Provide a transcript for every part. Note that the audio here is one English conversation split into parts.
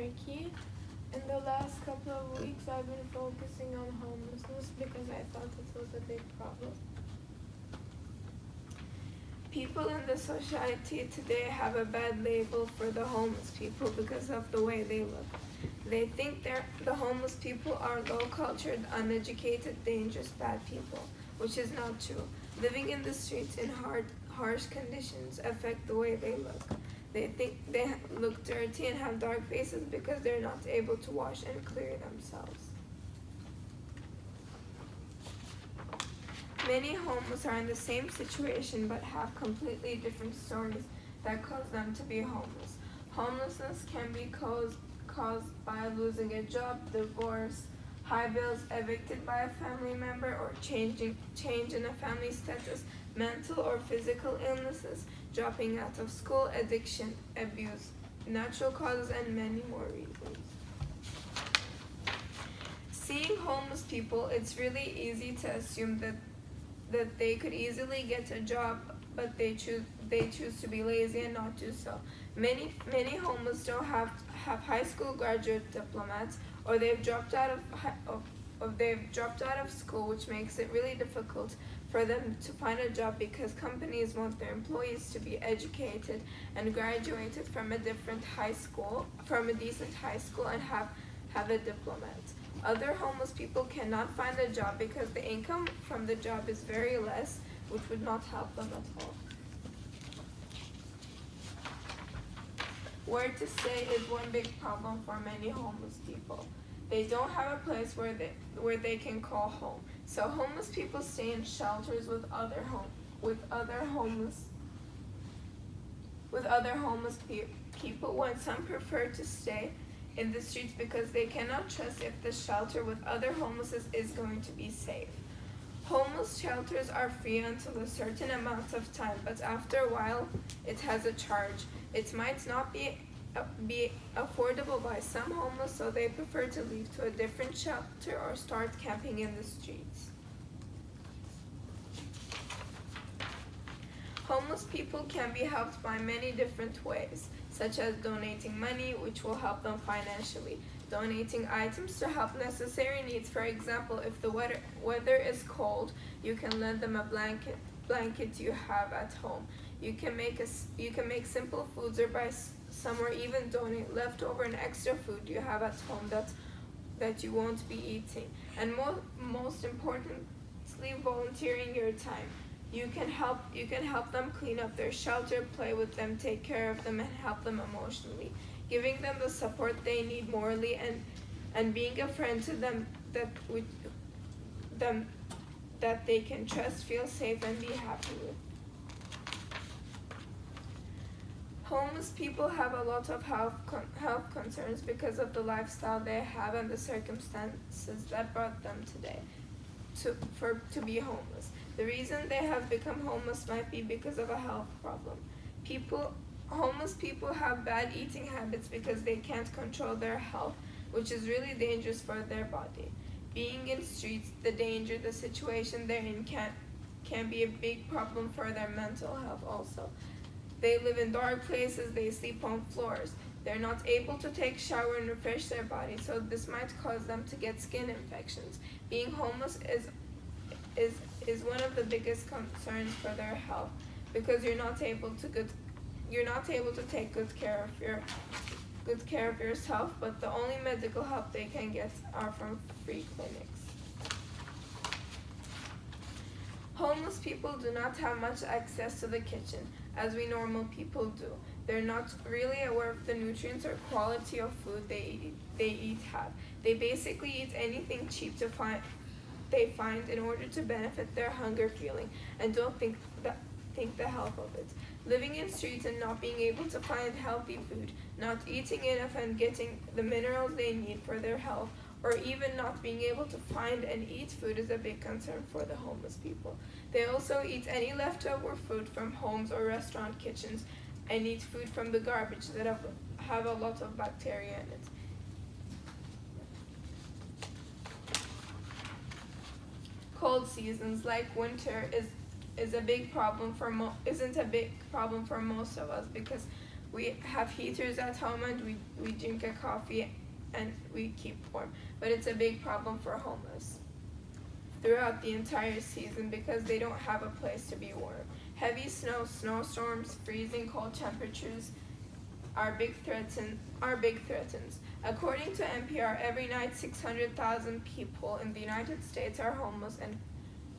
Ricky. In the last couple of weeks, I've been focusing on homelessness because I thought it was a big problem. People in the society today have a bad label for the homeless people because of the way they look. They think the homeless people are low-cultured, uneducated, dangerous, bad people, which is not true. Living in the streets in harsh conditions affect the way they look. They think they look dirty and have dark faces because they're not able to wash and clear themselves. Many homeless are in the same situation but have completely different stories that cause them to be homeless. Homelessness can be caused by losing a job, divorce, high bills, evicted by a family member, or change in a family status, mental or physical illnesses, dropping out of school, addiction, abuse, natural causes, and many more reasons. Seeing homeless people, it's really easy to assume that they could easily get a job, but they choose to be lazy and not do so. Many homeless don't have high school graduate diplomas, or they've dropped out of school, which makes it really difficult for them to find a job because companies want their employees to be educated and graduated from a decent high school, and have a diploma. Other homeless people cannot find a job because the income from the job is very less, which would not help them at all. Where to stay is one big problem for many homeless people. They don't have a place where they can call home. So homeless people stay in shelters with other homeless people, when some prefer to stay in the streets because they cannot trust if the shelter with other homeless is going to be safe. Homeless shelters are free until a certain amount of time, but after a while it has a charge. It might not be affordable by some homeless, so they prefer to leave to a different shelter or start camping in the streets. Homeless people can be helped by many different ways, such as donating money, which will help them financially, donating items to help necessary needs. For example, if the weather is cold, you can lend them a blanket you have at home. You can make simple foods, or buy some, or even donate leftover and extra food you have at home that you won't be eating. And most importantly, volunteering your time. You can help them clean up their shelter, play with them, take care of them, and help them emotionally, giving them the support they need morally, and being a friend to them that they can trust, feel safe, and be happy with. Homeless people have a lot of health concerns because of the lifestyle they have and the circumstances that brought them today to be homeless. The reason they have become homeless might be because of a health problem. Homeless people have bad eating habits because they can't control their health, which is really dangerous for their body. Being in streets, the danger, the situation they're in can be a big problem for their mental health also. They live in dark places, they sleep on floors. They're not able to take shower and refresh their body, so this might cause them to get skin infections. Being homeless is one of the biggest concerns for their health because you're not able to take good care of yourself, but the only medical help they can get are from free clinics. Homeless people do not have much access to the kitchen, as we normal people do. They're not really aware of the nutrients or quality of food they have. They basically eat anything cheap they find in order to benefit their hunger feeling, and don't think the health of it. Living in streets and not being able to find healthy food, not eating enough and getting the minerals they need for their health, or even not being able to find and eat food is a big concern for the homeless people. They also eat any leftover food from homes or restaurant kitchens, and eat food from the garbage that have a lot of bacteria in it. Cold seasons like winter isn't a big problem for most of us because We have heaters at home and we drink a coffee and we keep warm. But it's a big problem for homeless throughout the entire season because they don't have a place to be warm. Heavy snow, snowstorms, freezing cold temperatures are big threats. According to NPR, every night 600,000 people in the United States are homeless,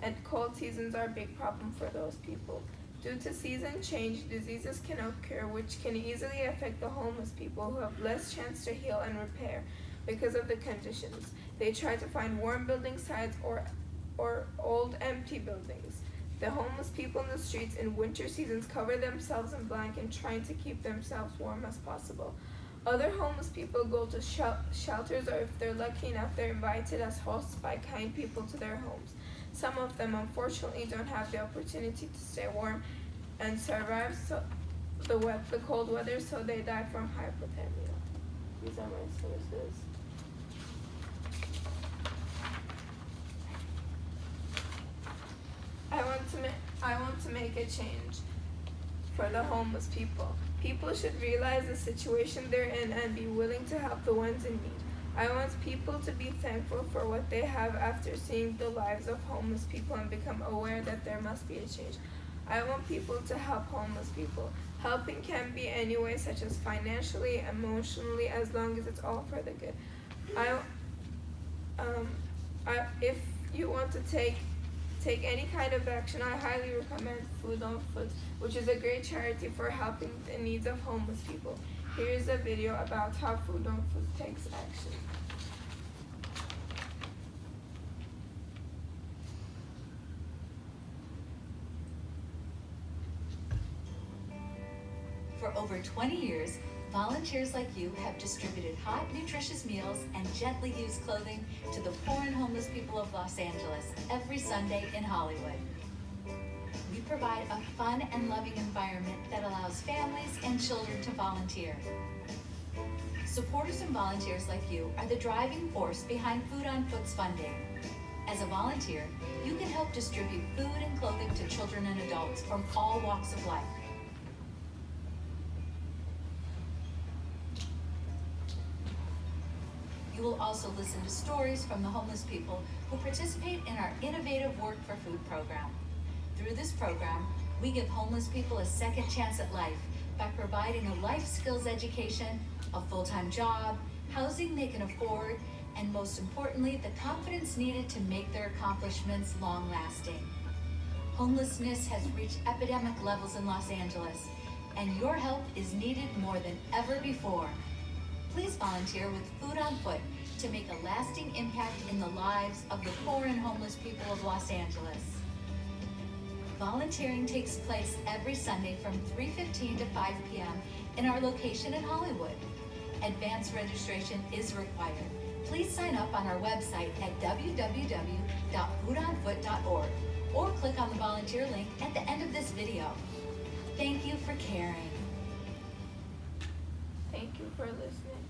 and cold seasons are a big problem for those people. Due to season change, diseases can occur which can easily affect the homeless people who have less chance to heal and repair because of the conditions. They try to find warm building sites or old empty buildings. The homeless people in the streets in winter seasons cover themselves in blankets trying to keep themselves warm as possible. Other homeless people go to shelters, or if they're lucky enough, they're invited as hosts by kind people to their homes. Some of them unfortunately don't have the opportunity to stay warm and survive the cold weather, so they die from hypothermia. These are my sources. I want to make a change for the homeless people. People should realize the situation they're in and be willing to help the ones in need. I want people to be thankful for what they have after seeing the lives of homeless people and become aware that there must be a change. I want people to help homeless people. Helping can be any way, such as financially, emotionally, as long as it's all for the good. If you want to take any kind of action, I highly recommend Food on Foot, which is a great charity for helping the needs of homeless people. Here is a video about how Food on Foot takes action. For over 20 years, volunteers like you have distributed hot, nutritious meals and gently used clothing to the poor and homeless people of Los Angeles every Sunday in Hollywood. We provide a fun and loving environment that allows families and children to volunteer. Supporters and volunteers like you are the driving force behind Food on Foot's funding. As a volunteer, you can help distribute food and clothing to children and adults from all walks of life. You will also listen to stories from the homeless people who participate in our innovative Work for Food program. Through this program, we give homeless people a second chance at life by providing a life skills education, a full-time job, housing they can afford, and most importantly, the confidence needed to make their accomplishments long-lasting. Homelessness has reached epidemic levels in Los Angeles, and your help is needed more than ever before. Please volunteer with Food on Foot to make a lasting impact in the lives of the poor and homeless people of Los Angeles. Volunteering takes place every Sunday from 3:15 to 5 p.m. in our location in Hollywood. Advance registration is required. Please sign up on our website at www.foodonfoot.org or click on the volunteer link at the end of this video. Thank you for caring. Thank you for listening.